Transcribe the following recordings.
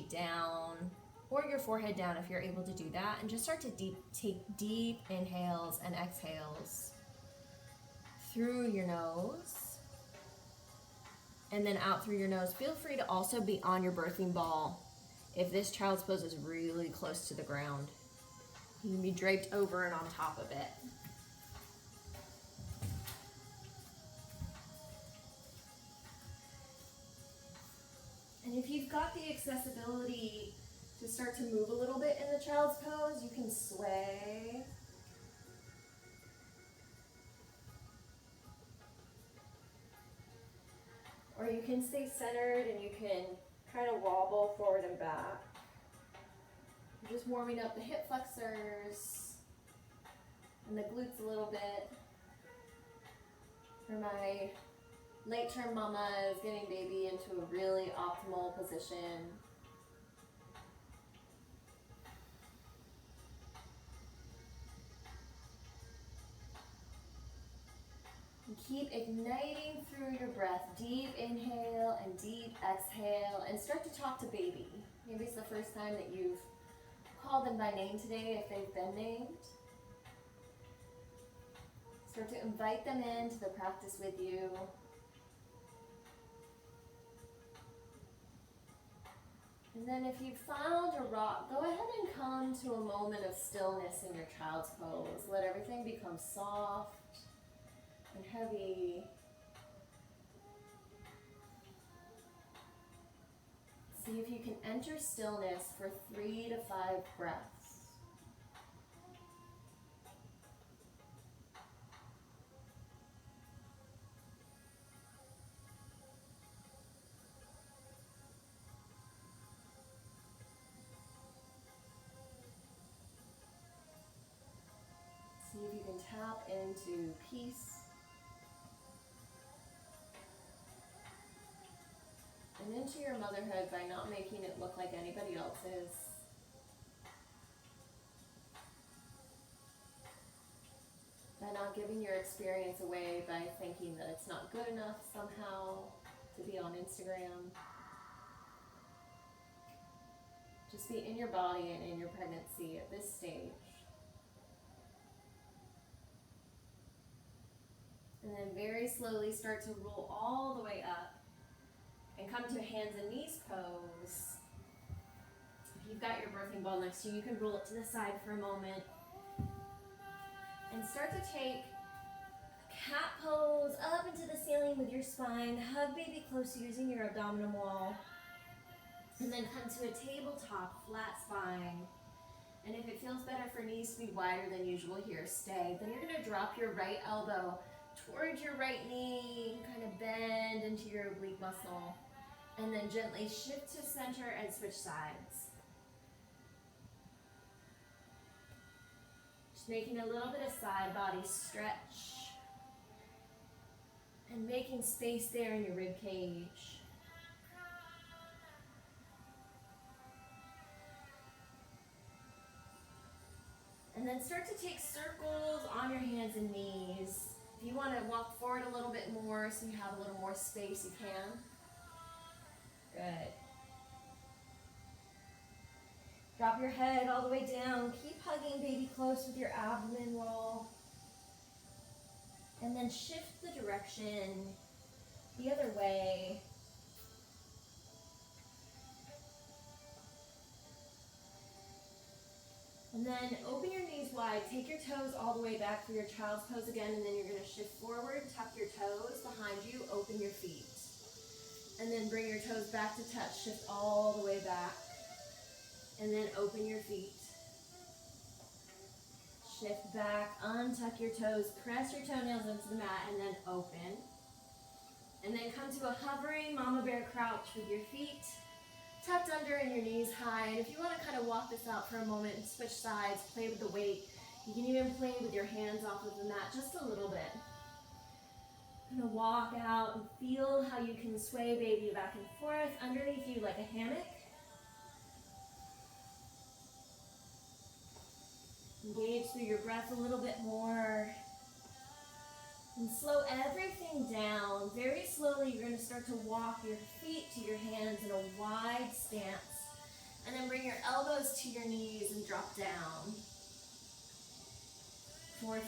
feet down or your forehead down if you're able to do that, and just start to take deep inhales and exhales through your nose and then out through your nose. Feel free to also be on your birthing ball if this child's pose is really close to the ground. You can be draped over and on top of it. And if you've got the accessibility to start to move a little bit in the child's pose, you can sway. Or you can stay centered and you can kind of wobble forward and back. Just warming up the hip flexors and the glutes a little bit. For my late-term mamas, getting baby into a really optimal position. And keep igniting through your breath. Deep inhale and deep exhale, and start to talk to baby. Maybe it's the first time that you've called them by name today if they've been named. Start to invite them into the practice with you. And then if you've found a rock, go ahead and come to a moment of stillness in your child's pose. Let everything become soft and heavy. See if you can enter stillness for 3 to 5 breaths. See if you can tap into peace and into your motherhood by not making it look like anybody else's. By not giving your experience away by thinking that it's not good enough somehow to be on Instagram. Just be in your body and in your pregnancy at this stage. And then very slowly start to roll all the way up and come to a hands and knees pose. If you've got your birthing ball next to you, you can roll it to the side for a moment. And start to take cat pose up into the ceiling with your spine. Hug baby close using your abdominal wall. And then come to a tabletop flat spine. And if it feels better for knees to be wider than usual here, stay. Then you're going to drop your right elbow towards your right knee, kind of bend into your oblique muscle, and then gently shift to center and switch sides. Just making a little bit of side body stretch and making space there in your rib cage. And then start to take circles on your hands and knees. If you want to walk forward a little bit more so you have a little more space, you can. Good. Drop your head all the way down. Keep hugging baby close with your abdomen wall. And then shift the direction the other way. And then open your knees wide, take your toes all the way back for your child's pose again, and then you're going to shift forward, tuck your toes behind you, open your feet. And then bring your toes back to touch, shift all the way back. And then open your feet. Shift back, untuck your toes, press your toenails into the mat, and then open. And then come to a hovering mama bear crouch with your feet tucked under and your knees high. And if you want to kind of walk this out for a moment and switch sides, play with the weight, you can even play with your hands off of the mat just a little bit. Kind of walk out and feel how you can sway baby back and forth underneath you like a hammock. Engage through your breath a little bit more. And slow everything down. Very slowly, you're going to start to walk your feet to your hands in a wide stance. And then bring your elbows to your knees and drop down.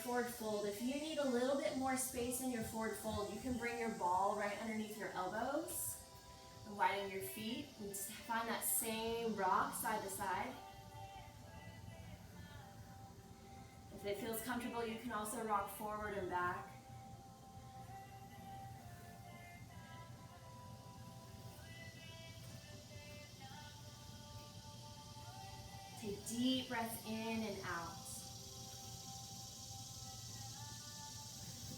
Forward fold. If you need a little bit more space in your forward fold, you can bring your ball right underneath your elbows and widen your feet and find that same rock side to side. If it feels comfortable, you can also rock forward and back. Take deep breaths in and out.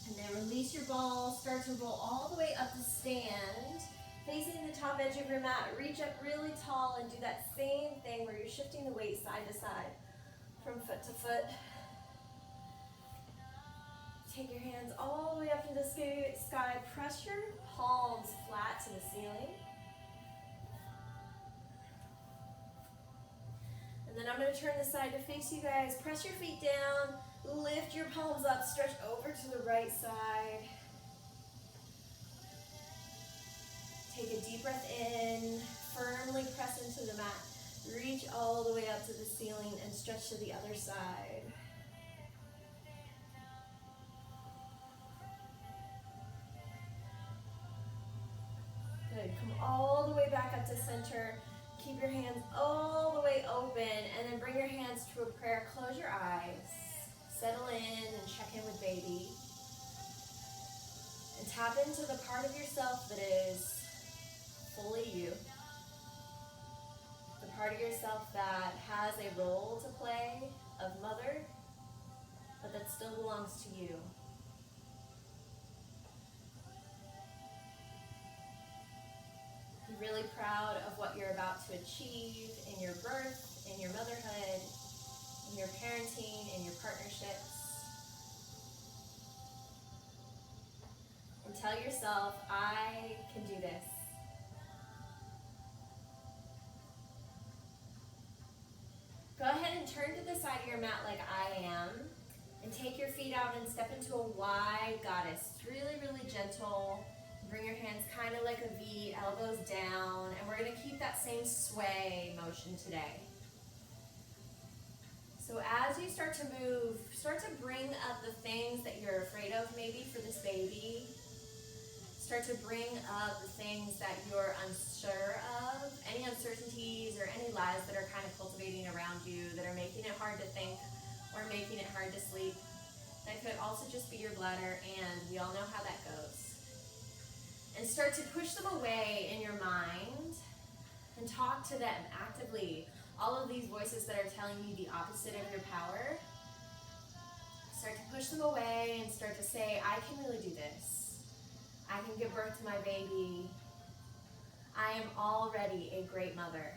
And then release your ball, start to roll all the way up to stand. Facing the top edge of your mat, reach up really tall and do that same thing where you're shifting the weight side to side, from foot to foot. Take your hands all the way up to the sky. Press your palms flat to the ceiling. And then I'm going to turn this side to face you guys. Press your feet down, lift your palms up, stretch over to the right side. Take a deep breath in, firmly press into the mat. Reach all the way up to the ceiling and stretch to the other side. Good, come all the way back up to center. Keep your hands all the way open and then bring your hands to a prayer. Close your eyes, settle in and check in with baby. And tap into the part of yourself that is fully you. The part of yourself that has a role to play of mother, but that still belongs to you. Be really proud of what you're about to achieve in your birth, in your motherhood, in your parenting, in your partnerships. And tell yourself, I can do this. Go ahead and turn to the side of your mat like I am, and take your feet out and step into a wide goddess. It's really, really gentle. Bring your hands kind of like a V, elbows down, and we're going to keep that same sway motion today. So as you start to move, start to bring up the things that you're afraid of maybe for this baby. Start to bring up the things that you're unsure of, any uncertainties or any lies that are kind of cultivating around you that are making it hard to think or making it hard to sleep. That could also just be your bladder, and we all know how that goes. And start to push them away in your mind and talk to them actively. All of these voices that are telling you the opposite of your power, start to push them away and start to say, I can really do this. I can give birth to my baby. I am already a great mother.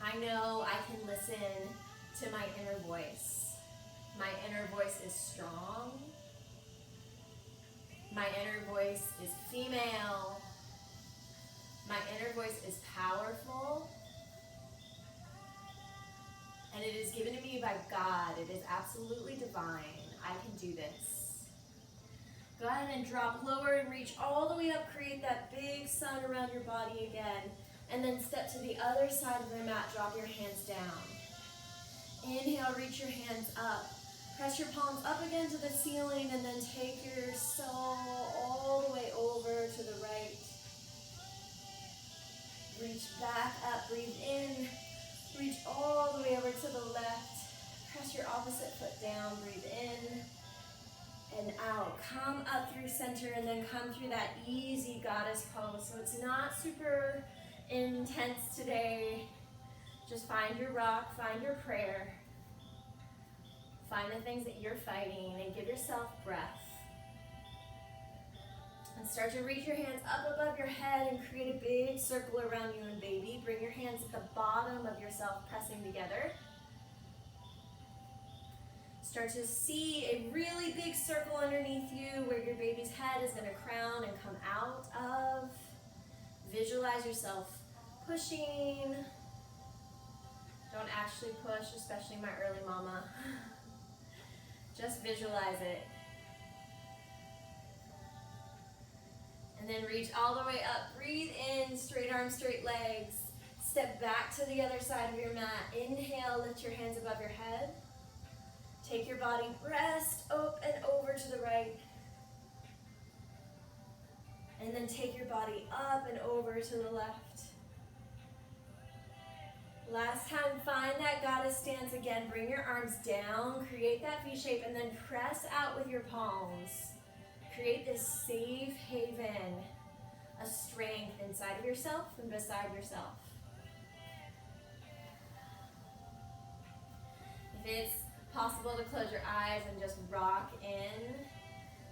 I know I can listen to my inner voice. My inner voice is strong. My inner voice is female. My inner voice is powerful. And it is given to me by God. It is absolutely divine. I can do this. Go ahead and drop lower and reach all the way up. Create that big sun around your body again. And then step to the other side of your mat. Drop your hands down. Inhale, reach your hands up. Press your palms up again to the ceiling, and then take your soul all the way over to the right. Reach back up, breathe in. Reach all the way over to the left. Press your opposite foot down, breathe in and out. Come up through center and then come through that easy goddess pose. So it's not super intense today. Just find your rock, find your prayer. Find the things that you're fighting and give yourself breath. And start to reach your hands up above your head and create a big circle around you and baby. Bring your hands at the bottom of yourself pressing together. Start to see a really big circle underneath you where your baby's head is going to crown and come out of. Visualize yourself pushing. Don't actually push, especially my early mama. Just visualize it. And then reach all the way up. Breathe in, straight arms, straight legs. Step back to the other side of your mat. Inhale, lift your hands above your head. Take your body, rest up and over to the right. And then take your body up and over to the left. Last time, find that goddess stance again. Bring your arms down, create that V shape, and then press out with your palms. Create this safe haven, a strength inside of yourself and beside yourself. If it's possible to close your eyes and just rock in,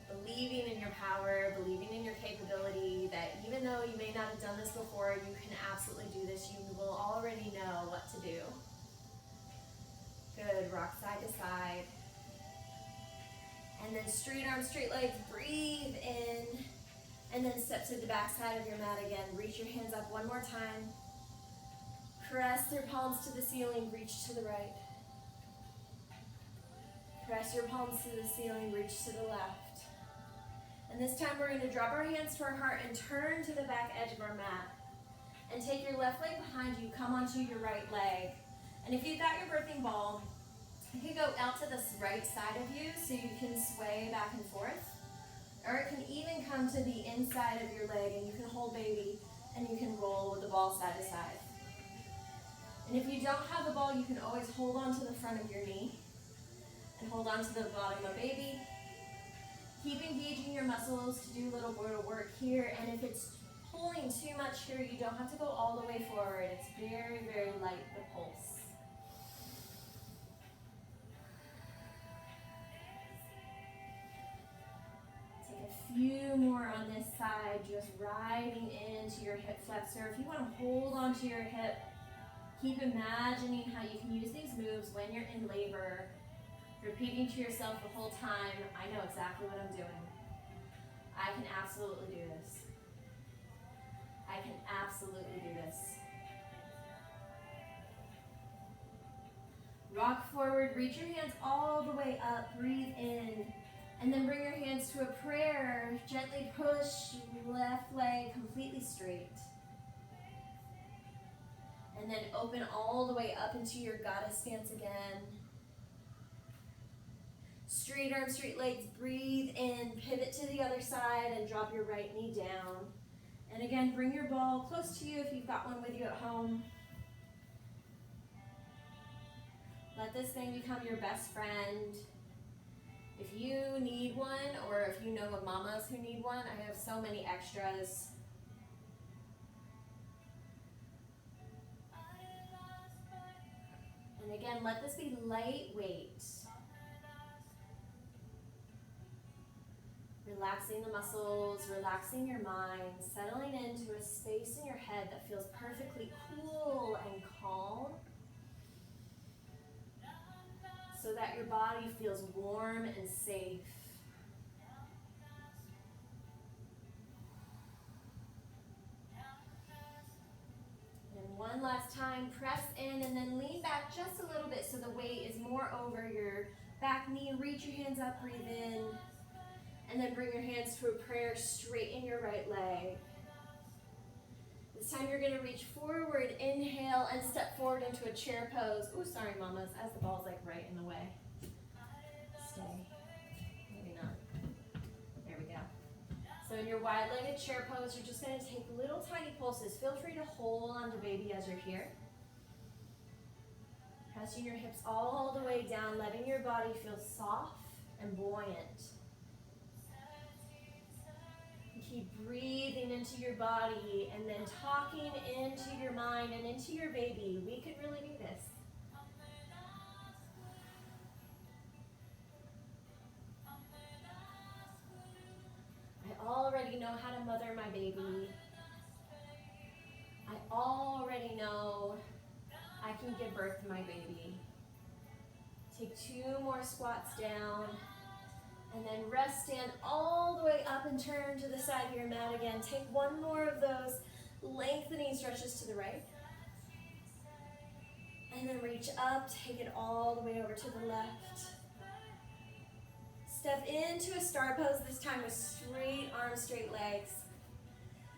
believing in your power, believing in your capability, that even though you may not have done this before, you can absolutely do this. You will already know what to do. Good, rock side to side. And then straight arms, straight legs, breathe in. And then step to the back side of your mat again. Reach your hands up one more time. Press your palms to the ceiling, reach to the right. Press your palms to the ceiling, reach to the left. And this time we're going to drop our hands to our heart and turn to the back edge of our mat. And take your left leg behind you, come onto your right leg. And if you've got your birthing ball, you can go out to the right side of you so you can sway back and forth. Or it can even come to the inside of your leg and you can hold baby and you can roll with the ball side to side. And if you don't have the ball, you can always hold on to the front of your knee and hold on to the bottom of baby. Keep engaging your muscles to do a little bit of work here. And if it's pulling too much here, you don't have to go all the way forward. It's very, very light, the pulse. Take a few more on this side, just riding into your hip flexor. If you want to hold onto your hip, keep imagining how you can use these moves when you're in labor. Repeating to yourself the whole time, I know exactly what I'm doing. I can absolutely do this. I can absolutely do this. Rock forward, reach your hands all the way up, breathe in, and then bring your hands to a prayer. Gently push left leg completely straight. And then open all the way up into your goddess stance again. Straight arms, straight legs, breathe in, pivot to the other side and drop your right knee down. And again, bring your ball close to you if you've got one with you at home. Let this thing become your best friend. If you need one, or if you know of mamas who need one, I have so many extras. And again, let this be lightweight. Relaxing the muscles, relaxing your mind, settling into a space in your head that feels perfectly cool and calm, so that your body feels warm and safe. And one last time, press in and then lean back just a little bit so the weight is more over your back knee. Reach your hands up, breathe in. And then bring your hands to a prayer, straighten your right leg. This time you're going to reach forward, inhale, and step forward into a chair pose. Oh, sorry, mamas, as the ball's like right in the way. Stay. Maybe not. There we go. So in your wide-legged chair pose, you're just going to take little tiny pulses. Feel free to hold on to baby as you're here. Pressing your hips all the way down, letting your body feel soft and buoyant. Keep breathing into your body and then talking into your mind and into your baby. We could really do this. I already know how to mother my baby. I already know I can give birth to my baby. Take 2 more squats down. And then rest, stand all the way up and turn to the side of your mat again. Take 1 more of those lengthening stretches to the right. And then reach up, take it all the way over to the left. Step into a star pose, this time with straight arms, straight legs.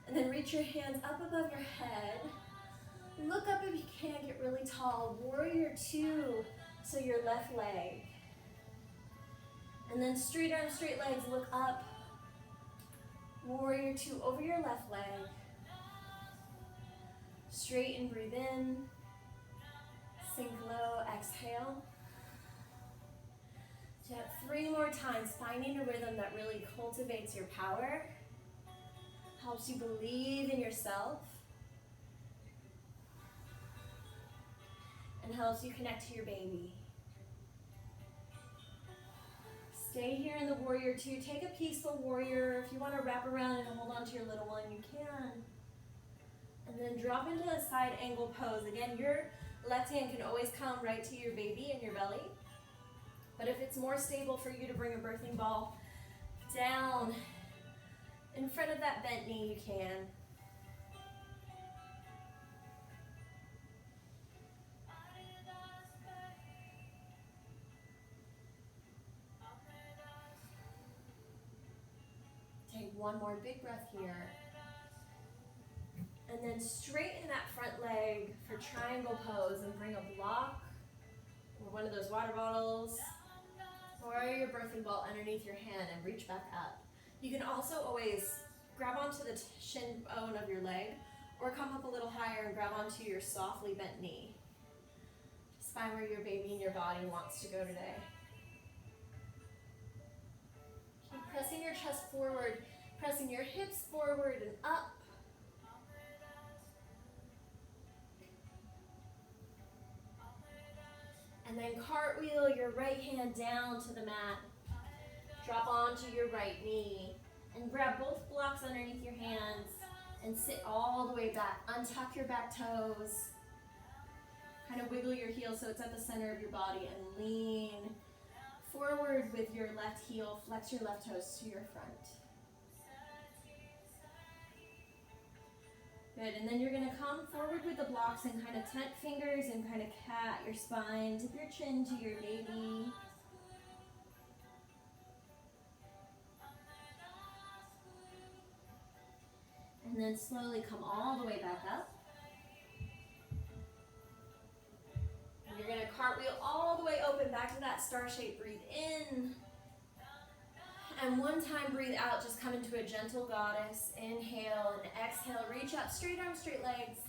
And then reach your hands up above your head. Look up if you can, get really tall. Warrior two, so your left leg. And then straight arms, straight legs, look up. Warrior two over your left leg. Straight and breathe in. Sink low, exhale. Do that 3 more times, finding a rhythm that really cultivates your power, helps you believe in yourself, and helps you connect to your baby. Stay here in the warrior two. Take a peaceful warrior. If you want to wrap around and hold on to your little one, you can. And then drop into a side angle pose. Again, your left hand can always come right to your baby in your belly. But if it's more stable for you to bring a birthing ball down in front of that bent knee, you can. Take one more big breath here. And then straighten that front leg for triangle pose and bring a block or one of those water bottles or your birthing ball underneath your hand and reach back up. You can also always grab onto the shin bone of your leg or come up a little higher and grab onto your softly bent knee. Just find where your baby and your body wants to go today. Keep pressing your chest forward, pressing your hips forward and up. And then cartwheel your right hand down to the mat. Drop onto your right knee and grab both blocks underneath your hands and sit all the way back. Untuck your back toes. Kind of wiggle your heel so it's at the center of your body and lean forward with your left heel. Flex your left toes to your front. Good, and then you're going to come forward with the blocks and kind of tuck fingers and kind of cat your spine. Dip your chin to your baby. And then slowly come all the way back up. And you're going to cartwheel all the way open back to that star shape. Breathe in. And one time breathe out, just come into a gentle goddess. Inhale and exhale, reach up, straight arms, straight legs.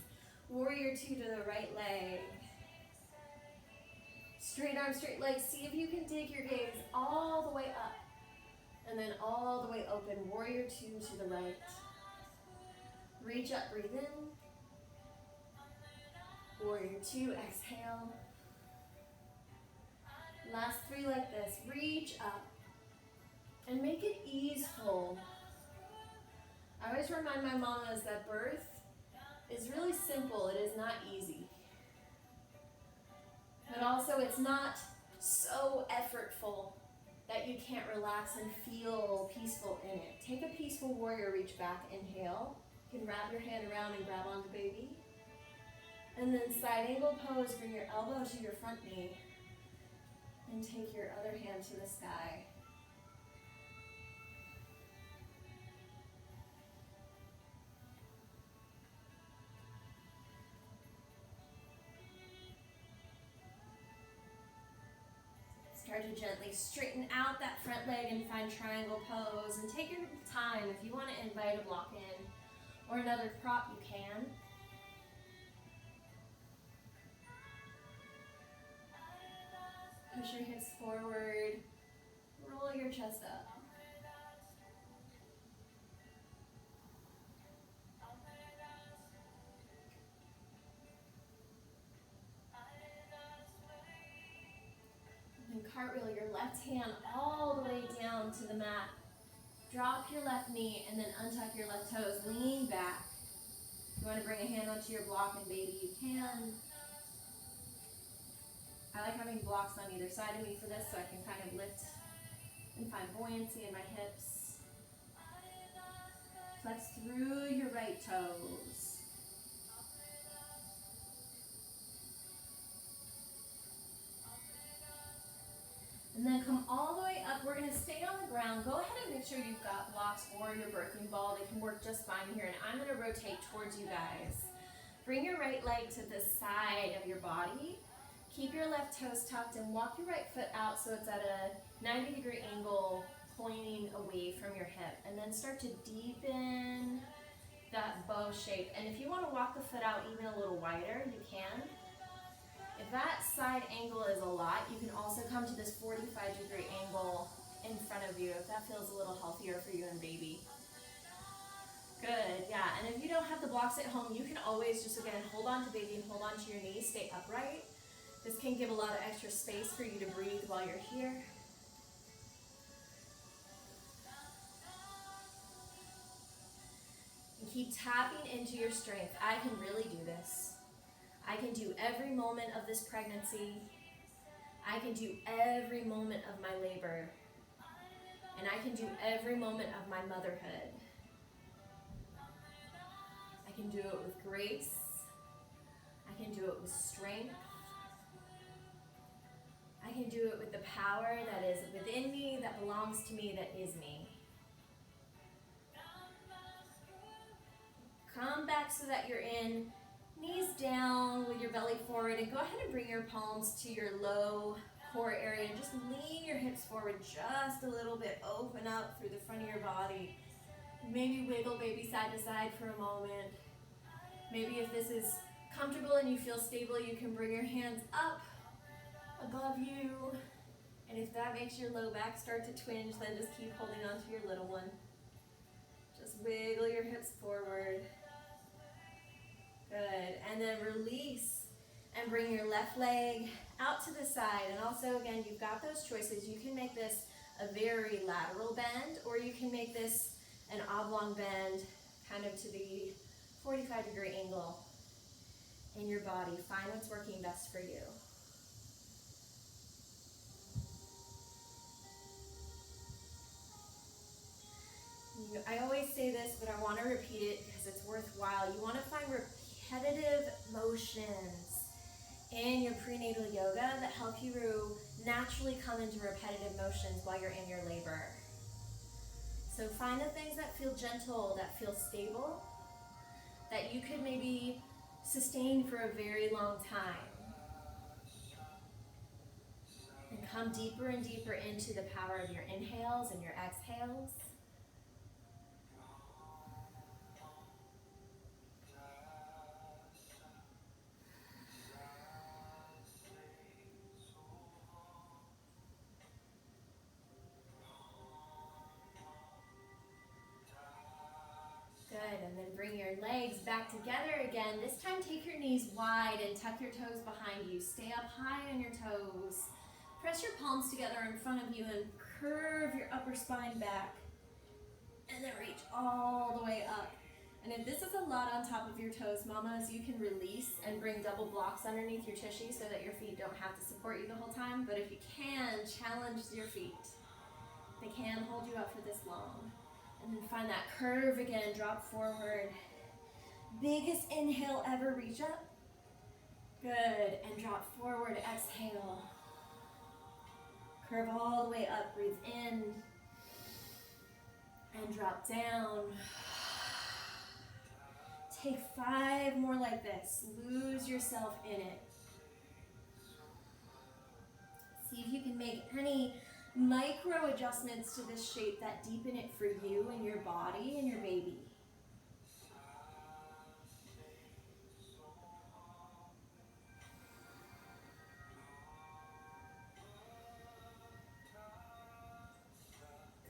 Warrior two to the right leg. Straight arms, straight legs. See if you can dig your gaze all the way up. And then all the way open, warrior two to the right. Reach up, breathe in. Warrior two, exhale. Last 3 like this, reach up. And make it easeful. I always remind my mamas that birth is really simple. It is not easy. But also it's not so effortful that you can't relax and feel peaceful in it. Take a peaceful warrior, reach back, inhale. You can wrap your hand around and grab onto baby. And then side angle pose, bring your elbow to your front knee. And take your other hand to the sky. Start to gently straighten out that front leg and find triangle pose. And take your time. If you want to invite a block in or another prop, you can. Push your hips forward. Roll your chest up. And cartwheel your left hand all the way down to the mat. Drop your left knee and then untuck your left toes. Lean back. If you want to bring a hand onto your block and baby, you can. I like having blocks on either side of me for this so I can kind of lift and find buoyancy in my hips. Flex through your right toes. And then come all the way up. We're going to stay on the ground. Go ahead and make sure you've got blocks or your birthing ball. They can work just fine here. And I'm going to rotate towards you guys. Bring your right leg to the side of your body. Keep your left toes tucked and walk your right foot out so it's at a 90-degree angle, pointing away from your hip. And then start to deepen that bow shape. And if you want to walk the foot out even a little wider, you can. If that side angle is a lot, you can also come to this 45-degree angle in front of you if that feels a little healthier for you and baby. Good, yeah, and if you don't have the blocks at home, you can always just, again, hold on to baby and hold on to your knees, stay upright. This can give a lot of extra space for you to breathe while you're here. And keep tapping into your strength. I can really do this. I can do every moment of this pregnancy. I can do every moment of my labor. And I can do every moment of my motherhood. I can do it with grace. I can do it with strength. I can do it with the power that is within me, that belongs to me, that is me. Come back so that you're in knees down with your belly forward, and go ahead and bring your palms to your low core area and just lean your hips forward just a little bit. Open up through the front of your body. Maybe wiggle baby side to side for a moment. Maybe if this is comfortable and you feel stable, you can bring your hands up above you. And if that makes your low back start to twinge, then just keep holding on to your little one. Just wiggle your hips forward. Good, and then release and bring your left leg out to the side. And also, again, you've got those choices. You can make this a very lateral bend, or you can make this an oblong bend, kind of to the 45-degree angle in your body. Find what's working best for you. I always say this, but I want to repeat it because it's worthwhile. You want to find repetitive motions in your prenatal yoga that help you naturally come into repetitive motions while you're in your labor. So find the things that feel gentle, that feel stable, that you could maybe sustain for a very long time. And come deeper and deeper into the power of your inhales and your exhales. Good, and then bring your legs back together again. This time take your knees wide and tuck your toes behind you. Stay up high on your toes. Press your palms together in front of you and curve your upper spine back. And then reach all the way up. And if this is a lot on top of your toes, mamas, you can release and bring double blocks underneath your tushy so that your feet don't have to support you the whole time. But if you can, challenge your feet. They can hold you up for this long. And then find that curve again, drop forward. Biggest inhale ever, reach up. Good, and drop forward, exhale. Curve all the way up, breathe in. And drop down. Take 5 more like this. Lose yourself in it. See if you can make any micro adjustments to this shape that deepen it for you and your body and your baby.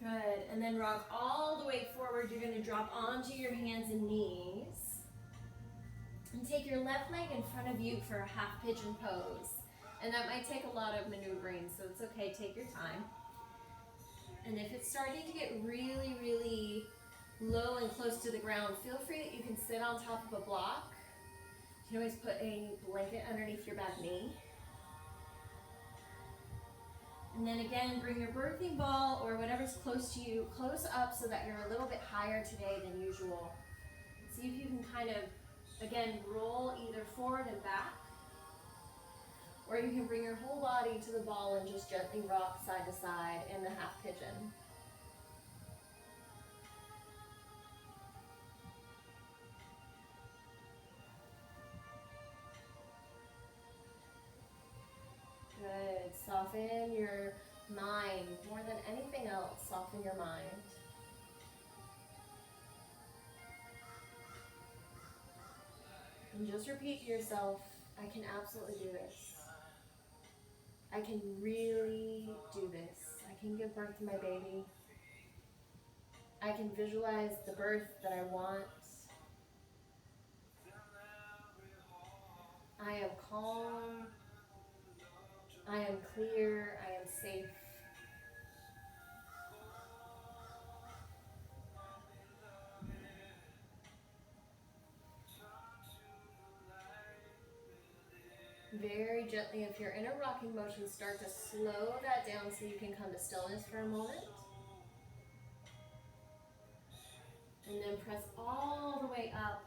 Good, and then rock all the way forward. You're going to drop onto your hands and knees. And take your left leg in front of you for a half pigeon pose. And that might take a lot of maneuvering, so it's okay, take your time. And if it's starting to get really, really low and close to the ground, feel free that you can sit on top of a block. You can always put a blanket underneath your back knee. And then again, bring your birthing ball or whatever's close to you close up so that you're a little bit higher today than usual. See if you can kind of, again, roll either forward and back, or you can bring your whole body to the ball and just gently rock side to side in the half pigeon. soften your mind more than anything else. Soften your mind. And just repeat to yourself, I can absolutely do this. I can really do this. I can give birth to my baby. I can visualize the birth that I want. I am calm. I am clear. I am safe. Very gently, if you're in a rocking motion, start to slow that down so you can come to stillness for a moment. And then press all the way up.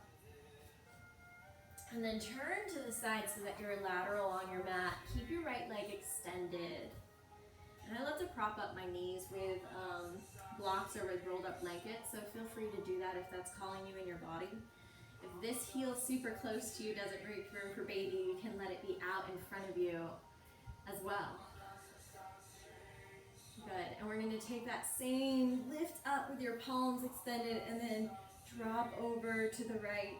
And then turn to the side so that you're lateral on your mat. Keep your right leg extended. And I love to prop up my knees with blocks or with rolled up blankets, so feel free to do that if that's calling you in your body. If this heel super close to you doesn't make room for baby, you can let it be out in front of you as well. Good, and we're going to take that same lift up with your palms extended and then drop over to the right.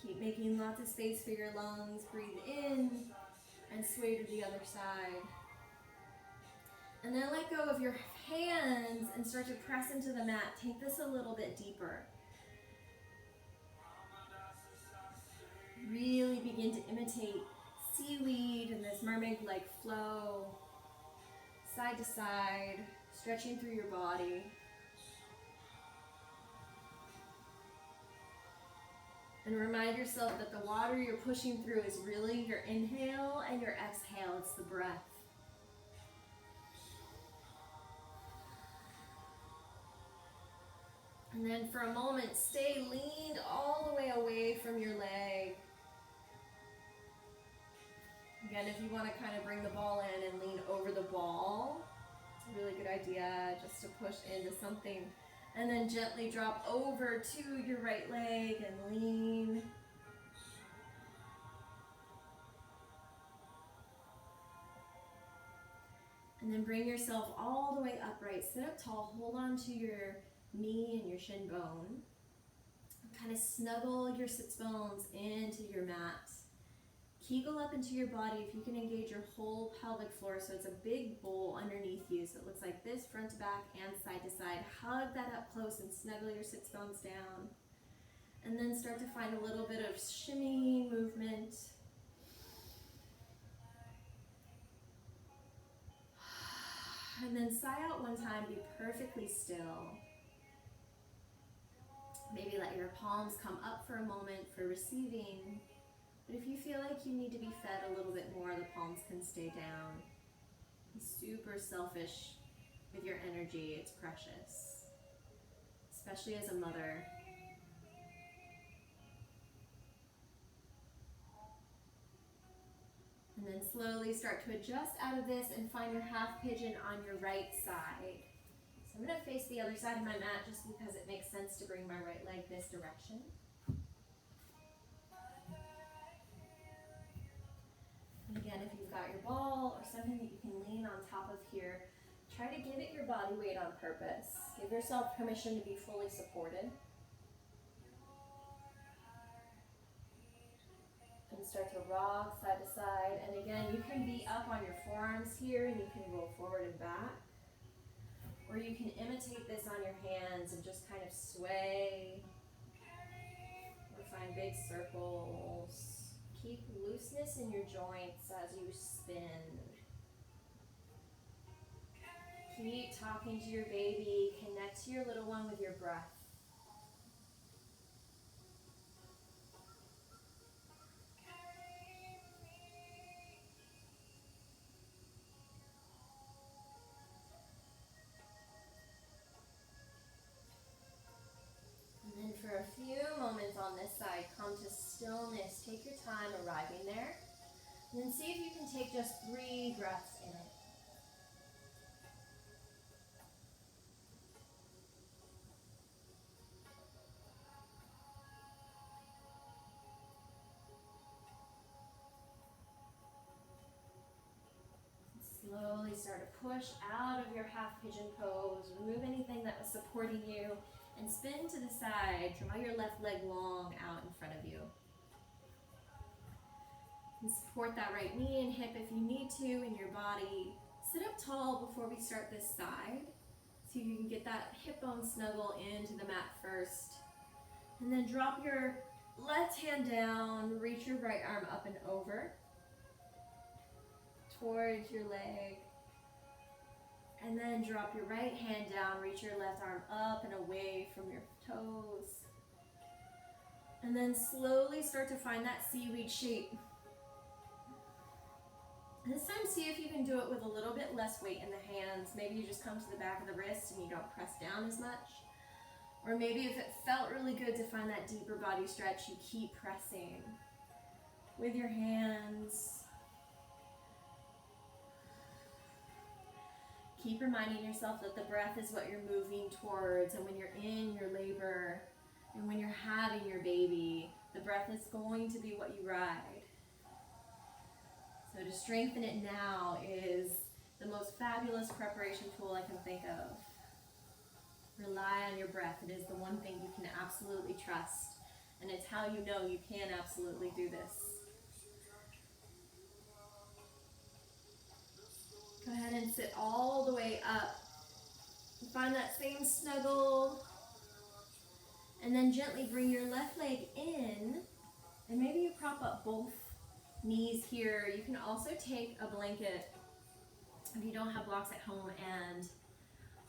Keep making lots of space for your lungs. Breathe in and sway to the other side. And then let go of your hands and start to press into the mat. Take this a little bit deeper. Really begin to imitate seaweed and this mermaid-like flow. Side to side, stretching through your body. And remind yourself that the water you're pushing through is really your inhale and your exhale. It's the breath. And then for a moment, stay leaned all the way away from your leg. Again, if you want to kind of bring the ball in and lean over the ball, it's a really good idea just to push into something. And then gently drop over to your right leg and lean. And then bring yourself all the way upright. Sit up tall, hold on to your knee and your shin bone. Kind of snuggle your sits bones into your mat. Kegel up into your body if you can engage your whole pelvic floor so it's a big bowl underneath you. So it looks like this, front to back and side to side. Hug that up close and snuggle your sits bones down. And then start to find a little bit of shimmy movement. And then sigh out one time, be perfectly still. Maybe let your palms come up for a moment for receiving. But if you feel like you need to be fed a little bit more, the palms can stay down. Be super selfish with your energy, it's precious. Especially as a mother. And then slowly start to adjust out of this and find your half pigeon on your right side. So I'm going to face the other side of my mat just because it makes sense to bring my right leg this direction. And again, if you've got your ball or something that you can lean on top of here, try to give it your body weight on purpose. Give yourself permission to be fully supported. And start to rock side to side. And again, you can be up on your forearms here and you can roll forward and back. Or you can imitate this on your hands and just kind of sway. Or find big circles. Keep looseness in your joints as you spin. Keep talking to your baby. Connect to your little one with your breath. And then for a few moments on this side, come to stillness. Take your time arriving there. And then see if you can take just 3 breaths in it. Slowly start to push out of your half pigeon pose. Remove anything that was supporting you and spin to the side. Draw your left leg long out in front of you. And support that right knee and hip if you need to in your body. Sit up tall before we start this side, so you can get that hip bone snuggle into the mat first. And then drop your left hand down, reach your right arm up and over towards your leg. And then drop your right hand down, reach your left arm up and away from your toes. And then slowly start to find that seaweed shape. This time, see if you can do it with a little bit less weight in the hands. Maybe you just come to the back of the wrist and you don't press down as much. Or maybe if it felt really good to find that deeper body stretch, you keep pressing with your hands. Keep reminding yourself that the breath is what you're moving towards, and when you're in your labor and when you're having your baby, the breath is going to be what you ride. So to strengthen it now is the most fabulous preparation tool I can think of. Rely on your breath. It is the one thing you can absolutely trust, and it's how you know you can absolutely do this. Go ahead and sit all the way up. Find that same snuggle, and then gently bring your left leg in, and maybe you prop up both knees here. You can also take a blanket if you don't have blocks at home, and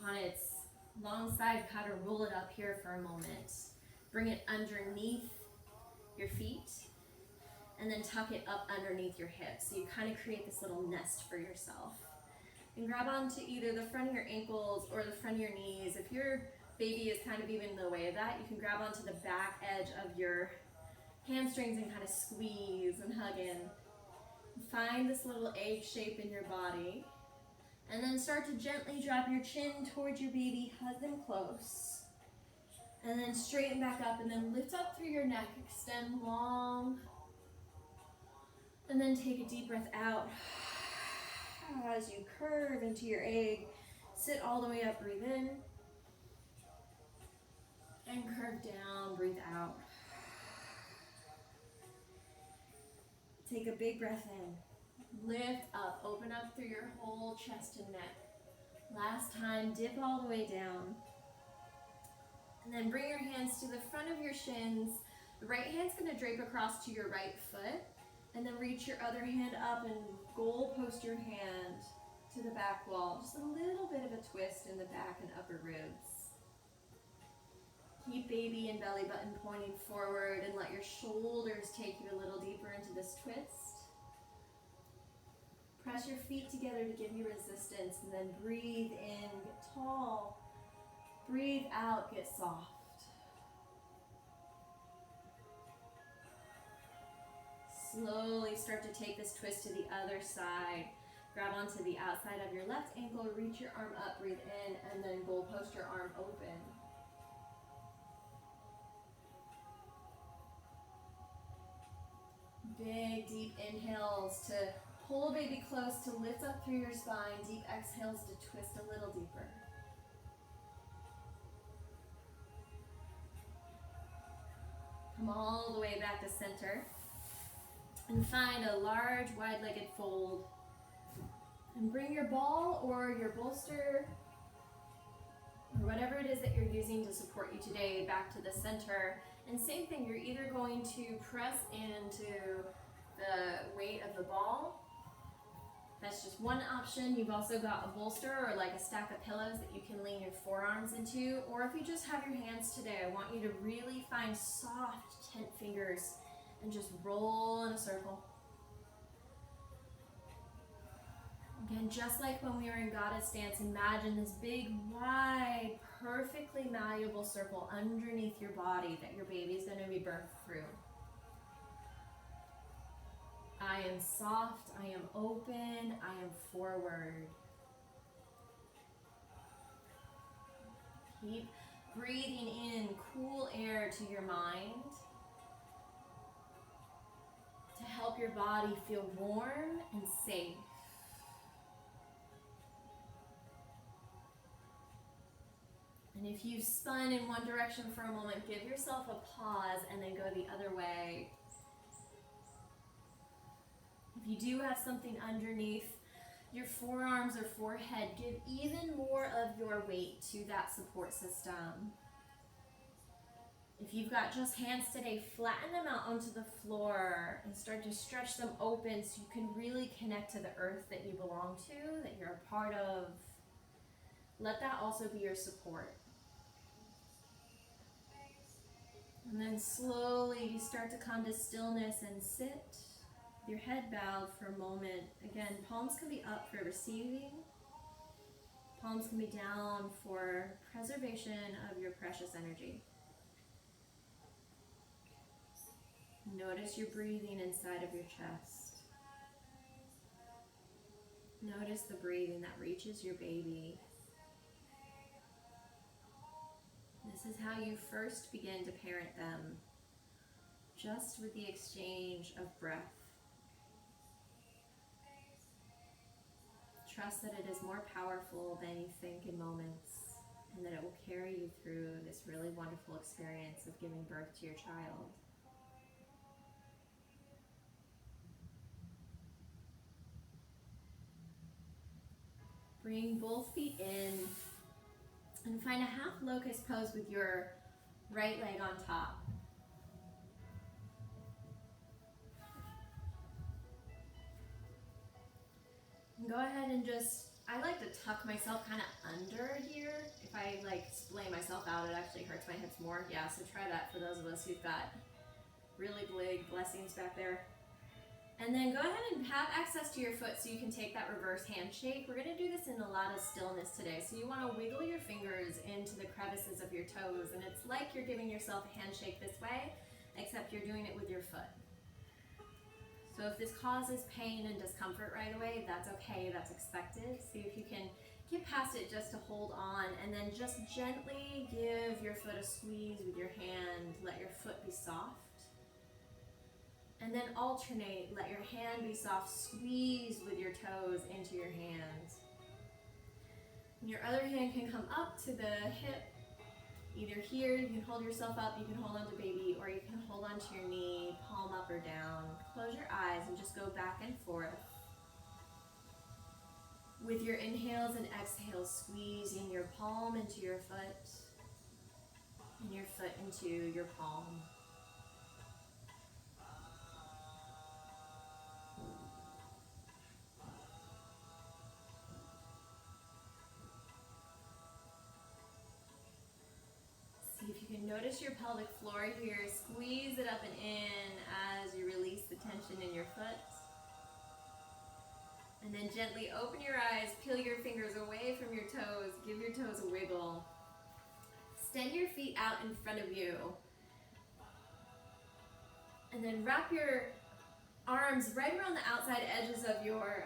on its long side cut or roll it up here for a moment. Bring it underneath your feet and then tuck it up underneath your hips. So you kind of create this little nest for yourself. And grab onto either the front of your ankles or the front of your knees. If your baby is kind of even in the way of that, you can grab onto the back edge of your hamstrings and kind of squeeze and hug in. Find this little egg shape in your body. And then start to gently drop your chin towards your baby, hug them close. And then straighten back up and then lift up through your neck, extend long. And then take a deep breath out. As you curve into your egg, sit all the way up, breathe in. And curve down, breathe out. Take a big breath in. Lift up, open up through your whole chest and neck. Last time, dip all the way down. And then bring your hands to the front of your shins. The right hand's gonna drape across to your right foot. And then reach your other hand up and goal post your hand to the back wall. Just a little bit of a twist in the back and upper ribs. Keep baby and belly button pointing forward and let your shoulders take you a little deeper into this twist. Press your feet together to give you resistance, and then breathe in, get tall. Breathe out, get soft. Slowly start to take this twist to the other side. Grab onto the outside of your left ankle, reach your arm up, breathe in, and then goal post your arm open. Big, deep inhales to pull baby close, to lift up through your spine. Deep exhales to twist a little deeper. Come all the way back to center. And find a large, wide-legged fold. And bring your ball or your bolster, or whatever it is that you're using to support you today, back to the center. And same thing, you're either going to press into the weight of the ball. That's just one option. You've also got a bolster or like a stack of pillows that you can lean your forearms into. Or if you just have your hands today, I want you to really find soft tent fingers and just roll in a circle. Again, just like when we were in goddess stance, imagine this big, wide, perfectly malleable circle underneath your body that your baby is going to be birthed through. I am soft, I am open, I am forward. Keep breathing in cool air to your mind to help your body feel warm and safe. And if you've spun in one direction for a moment, give yourself a pause and then go the other way. If you do have something underneath your forearms or forehead, give even more of your weight to that support system. If you've got just hands today, flatten them out onto the floor and start to stretch them open so you can really connect to the earth that you belong to, that you're a part of. Let that also be your support. And then slowly you start to come to stillness and sit with your head bowed for a moment. Again, palms can be up for receiving. Palms can be down for preservation of your precious energy. Notice your breathing inside of your chest. Notice the breathing that reaches your baby. This is how you first begin to parent them, just with the exchange of breath. Trust that it is more powerful than you think in moments, and that it will carry you through this really wonderful experience of giving birth to your child. Bring both feet in and find a half locust pose with your right leg on top. And go ahead and I like to tuck myself kind of under here. If I splay myself out, it actually hurts my hips more. Yeah, so try that for those of us who've got really big blessings back there. And then go ahead and have access to your foot so you can take that reverse handshake. We're going to do this in a lot of stillness today. So you want to wiggle your fingers into the crevices of your toes. And it's like you're giving yourself a handshake this way, except you're doing it with your foot. So if this causes pain and discomfort right away, that's okay, that's expected. See if you can get past it just to hold on, and then just gently give your foot a squeeze with your hand. Let your foot be soft. And then alternate, let your hand be soft, squeeze with your toes into your hands. And your other hand can come up to the hip. Either here, you can hold yourself up, you can hold on to baby, or you can hold on to your knee, palm up or down. Close your eyes and just go back and forth. With your inhales and exhales, squeezing your palm into your foot, and your foot into your palm. See if you can notice your pelvic floor here. Squeeze it up and in as you release the tension in your foot. And then gently open your eyes, peel your fingers away from your toes, give your toes a wiggle. Extend your feet out in front of you. And then wrap your arms right around the outside edges of your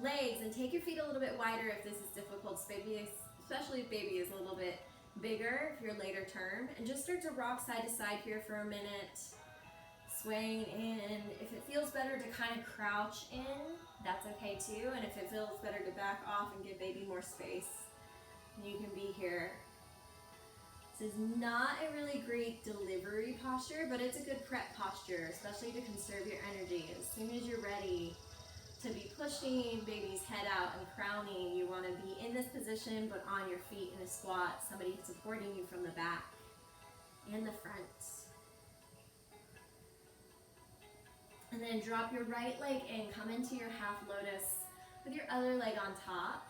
legs, and take your feet a little bit wider if this is difficult, especially if baby is a little bit bigger, if you're later term. And just start to rock side to side here for a minute, swaying in. If it feels better to kind of crouch in, that's okay too. And if it feels better to back off and give baby more space, you can be here. This is not a really great delivery posture, but it's a good prep posture, especially to conserve your energy. As soon as you're ready to be pushing baby's head out and crowning, you want to be in this position but on your feet in a squat, somebody supporting you from the back and the front. And then drop your right leg in, come into your half lotus with your other leg on top.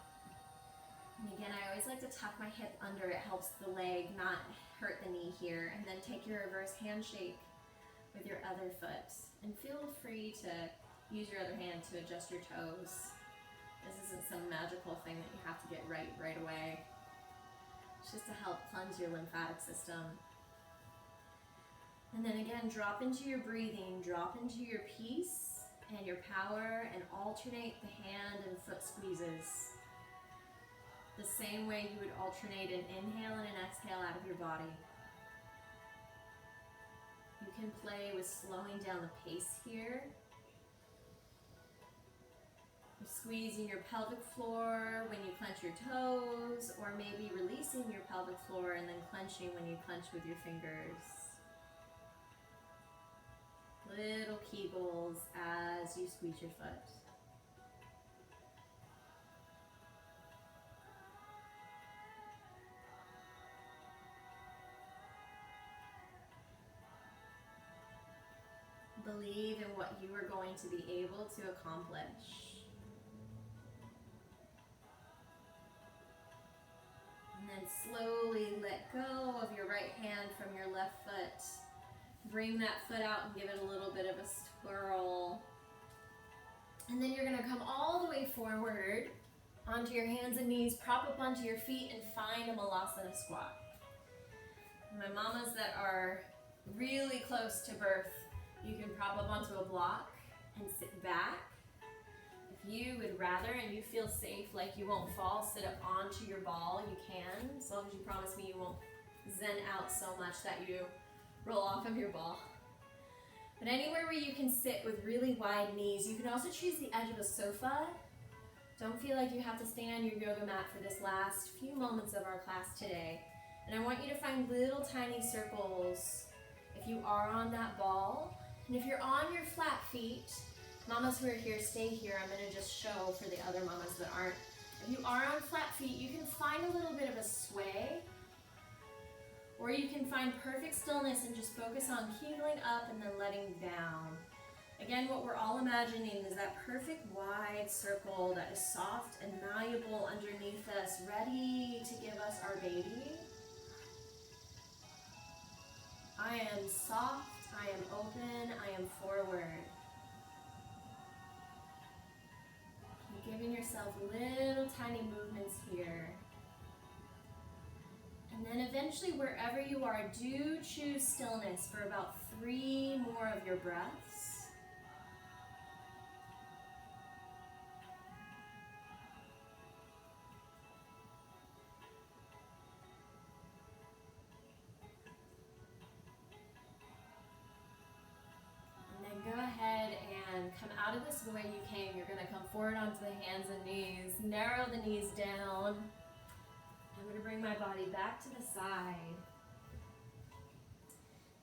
And again, I always like to tuck my hip under. It helps the leg not hurt the knee here. And then take your reverse handshake with your other foot. And feel free to use your other hand to adjust your toes. This isn't some magical thing that you have to get right away. It's just to help cleanse your lymphatic system. And then again, drop into your breathing, drop into your peace and your power, and alternate the hand and foot squeezes. The same way you would alternate an inhale and an exhale out of your body. You can play with slowing down the pace here. You're squeezing your pelvic floor when you clench your toes, or maybe releasing your pelvic floor and then clenching when you clench with your fingers. Little kegels as you squeeze your foot. Believe in what you are going to be able to accomplish. And then slowly let go of your right hand from your left foot. Bring that foot out and give it a little bit of a swirl. And then you're going to come all the way forward onto your hands and knees, prop up onto your feet, and find a Malasana squat. My mamas that are really close to birth, you can prop up onto a block and sit back. If you would rather and you feel safe, like you won't fall, sit up onto your ball, you can, as long as you promise me you won't zen out so much that you roll off of your ball. But anywhere where you can sit with really wide knees. You can also choose the edge of a sofa. Don't feel like you have to stay on your yoga mat for this last few moments of our class today. And I want you to find little tiny circles if you are on that ball. And if you're on your flat feet, mamas who are here, stay here. I'm going to just show for the other mamas that aren't. If you are on flat feet, you can find a little bit of a sway, or you can find perfect stillness and just focus on kegeling up and then letting down. Again, what we're all imagining is that perfect wide circle that is soft and malleable underneath us, ready to give us our baby. I am soft, I am open, I am forward. You're giving yourself little tiny movements here. And then eventually, wherever you are, do choose stillness for about 3 more of your breaths. And then go ahead and come out of this the way you came. You're going to come forward onto the hands and knees. Narrow the knees down. I'm going to bring my body back to the side.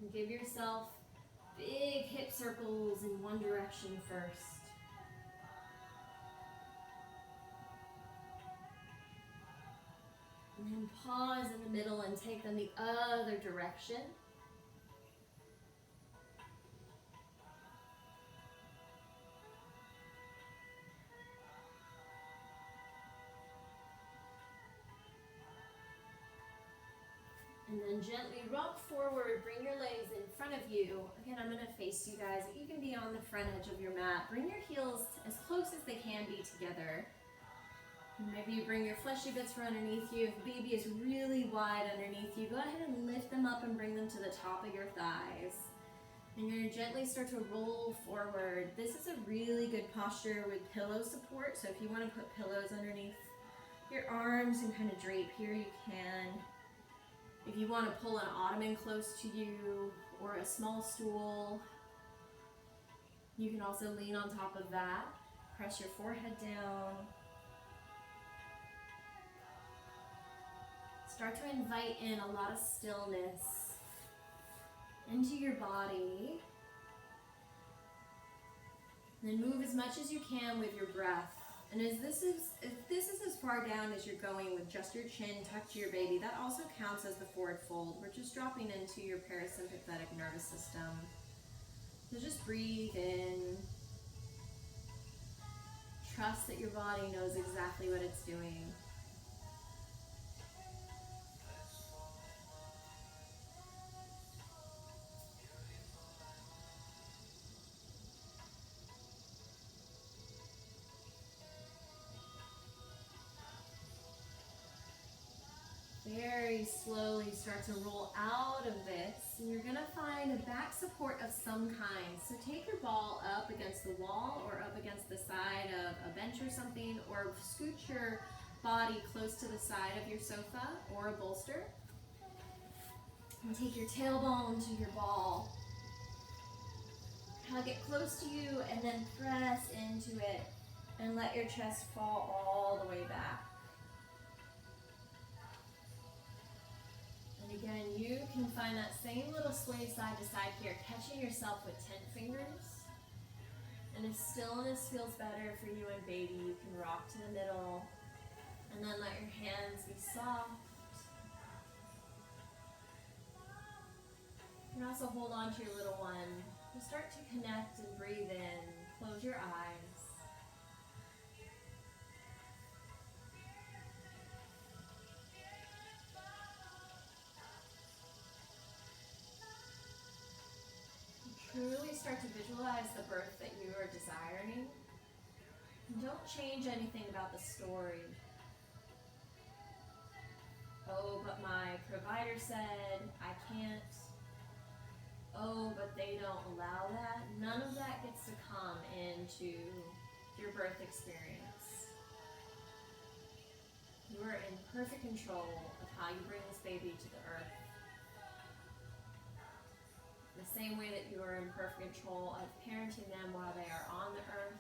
And give yourself big hip circles in one direction first. And then pause in the middle and take them the other direction. And then gently rock forward, bring your legs in front of you. Again, I'm going to face you guys. You can be on the front edge of your mat. Bring your heels as close as they can be together. And maybe you bring your fleshy bits for underneath you. If the baby is really wide underneath you, go ahead and lift them up and bring them to the top of your thighs. And you're going to gently start to roll forward. This is a really good posture with pillow support. So if you want to put pillows underneath your arms and kind of drape here, you can. If you want to pull an ottoman close to you or a small stool, you can also lean on top of that. Press your forehead down. Start to invite in a lot of stillness into your body. And then move as much as you can with your breath. And if this is as far down as you're going with just your chin tucked to your baby, that also counts as the forward fold. We're just dropping into your parasympathetic nervous system. So just breathe in. Trust that your body knows exactly what it's doing. Very slowly start to roll out of this, and you're going to find a back support of some kind. So take your ball up against the wall or up against the side of a bench or something, or scoot your body close to the side of your sofa or a bolster. And take your tailbone to your ball. Hug it close to you and then press into it. And let your chest fall all the way back. And again, you can find that same little sway side to side here, catching yourself with 10 fingers. And if stillness feels better for you and baby, you can rock to the middle. And then let your hands be soft. You can also hold on to your little one. Just start to connect and breathe in. Close your eyes. Truly start to visualize the birth that you are desiring. And don't change anything about the story. Oh, but my provider said I can't. Oh, but they don't allow that. None of that gets to come into your birth experience. You are in perfect control of how you bring this baby to the earth. The same way that you are in perfect control of parenting them while they are on the earth.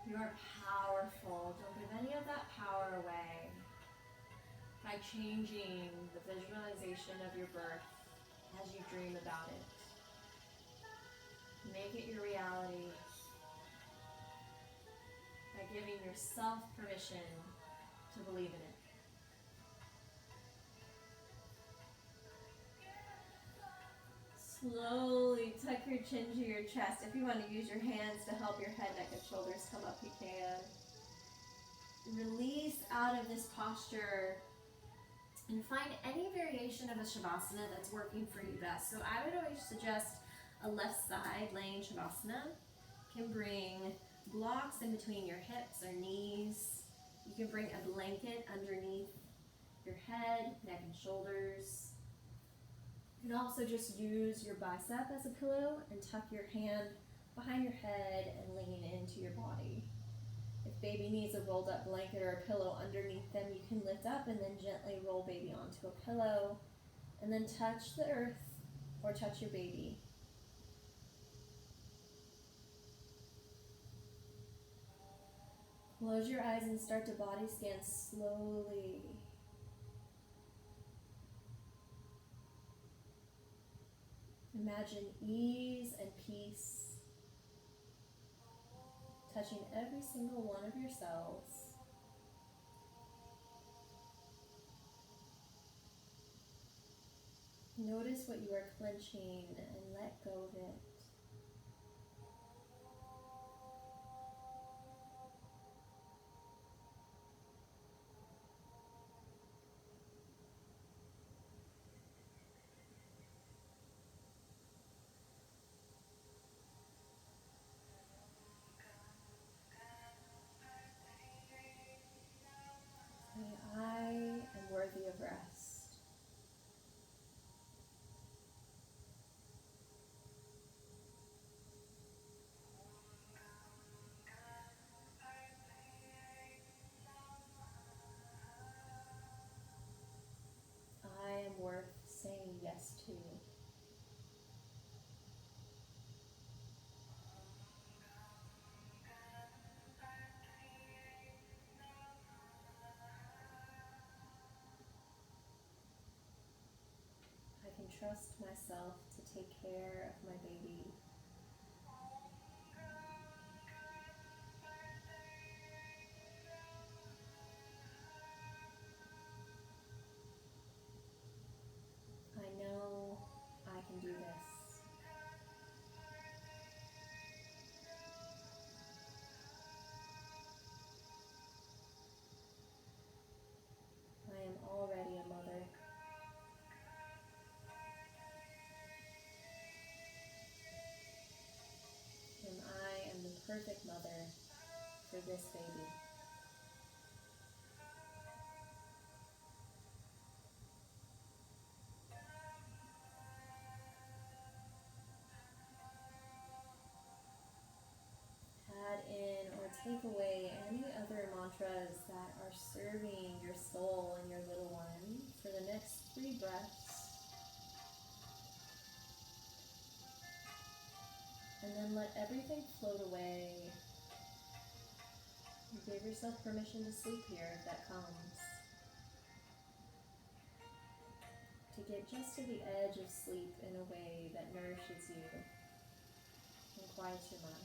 You are powerful. Don't give any of that power away by changing the visualization of your birth as you dream about it. Make it your reality by giving yourself permission to believe in it. Slowly tuck your chin to your chest. If you want to use your hands to help your head, neck, and shoulders come up, you can. Release out of this posture and find any variation of a Shavasana that's working for you best. So I would always suggest a left side laying Shavasana. You can bring blocks in between your hips or knees. You can bring a blanket underneath your head, neck, and shoulders. You can also just use your bicep as a pillow and tuck your hand behind your head and lean into your body. If baby needs a rolled up blanket or a pillow underneath them, you can lift up and then gently roll baby onto a pillow and then touch the earth or touch your baby. Close your eyes and start to body scan slowly. Imagine ease and peace touching every single one of your cells. Notice what you are clenching and let go of it. I am worthy of rest. I am worth saying yes to. I can trust myself to take care of my baby. I know I can do this. I am already a mother. And I am the perfect mother for this baby. Add in or take away any other mantras that are serving your soul and your little one for the next 3 breaths. And then let everything float away Give yourself permission to sleep here if that comes. To get just to the edge of sleep in a way that nourishes you and quiets your mind.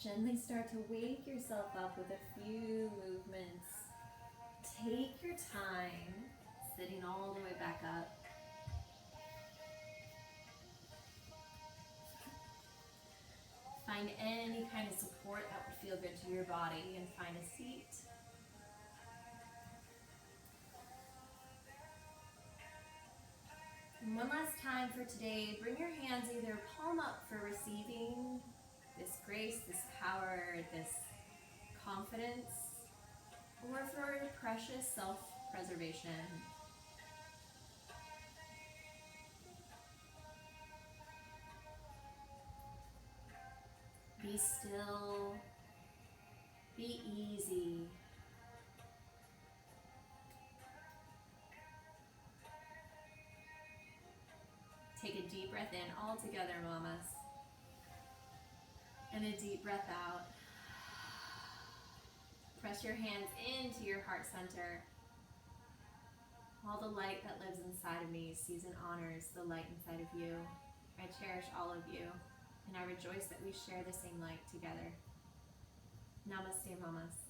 Gently start to wake yourself up with a few movements. Take your time, sitting all the way back up. Find any kind of support that would feel good to your body and find a seat. And one last time for today, bring your hands either palm up for receiving this grace, this power, this confidence, or for precious self-preservation. Be still, be easy. Take a deep breath in all together, mamas. And a deep breath out. Press your hands into your heart center. All the light that lives inside of me sees and honors the light inside of you. I cherish all of you, and I rejoice that we share the same light together. Namaste, mamas.